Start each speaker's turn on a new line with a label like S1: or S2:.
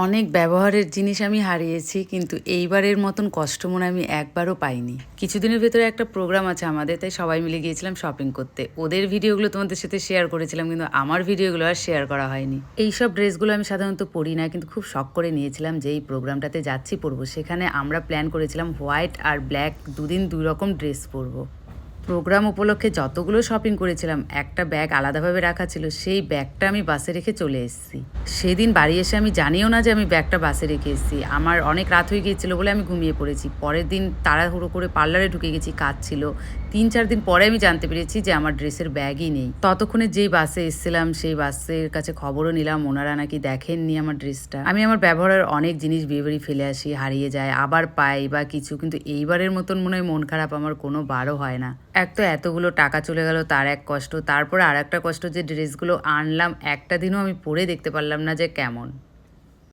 S1: অনেক ব্যবহারের জিনিস আমি হারিয়েছি, কিন্তু এইবারের মতন কষ্ট মনে আমি একবারও পাইনি। কিছুদিনের ভেতরে একটা প্রোগ্রাম আছে আমাদের, তাই সবাই মিলে গিয়েছিলাম শপিং করতে। ওদের ভিডিওগুলো তোমাদের সাথে শেয়ার করেছিলাম, কিন্তু আমার ভিডিওগুলো আর শেয়ার করা হয়নি। এইসব ড্রেসগুলো আমি সাধারণত পরি না, কিন্তু খুব শখ করে নিয়েছিলাম যে এই প্রোগ্রামটাতে যাচ্ছি পরবো। সেখানে আমরা প্ল্যান করেছিলাম হোয়াইট আর ব্ল্যাক দুদিন দুই রকম ড্রেস পরবো। প্রোগ্রাম উপলক্ষে যতগুলো শপিং করেছিলাম, একটা ব্যাগ আলাদাভাবে রাখা ছিল, সেই ব্যাগটা আমি বাসে রেখে চলে এসেছি। সেদিন বাড়ি এসে আমি জানিও না যে আমি ব্যাগটা বাসে রেখে এসেছি। আমার অনেক রাত হয়ে গিয়েছিল বলে আমি ঘুমিয়ে পড়েছি। পরের দিন তাড়াহুড়ো করে পার্লারে ঢুকে গেছি, কাজ ছিল। ৩-৪ দিন পরে আমি জানতে পেরেছি যে আমার ড্রেসের ব্যাগই নেই। ততক্ষণে যেই বাসে এসেছিলাম সেই বাসের কাছে খবরও নিলাম, ওনারা নাকি দেখেননি আমার ড্রেসটা। আমি আমার ব্যবহারের অনেক জিনিস বিয়ে ফেলে আসি, হারিয়ে যায়, আবার পাই বা কিছু, কিন্তু এইবারের মতন মনে হয় মন খারাপ আমার কোনো বারও হয় না। এক তো এতগুলো টাকা চলে গেল, তার এক কষ্ট, তারপরে আর একটা কষ্ট যে ড্রেসগুলো আনলাম একটা দিনও আমি পরে দেখতে পারলাম না যে কেমন।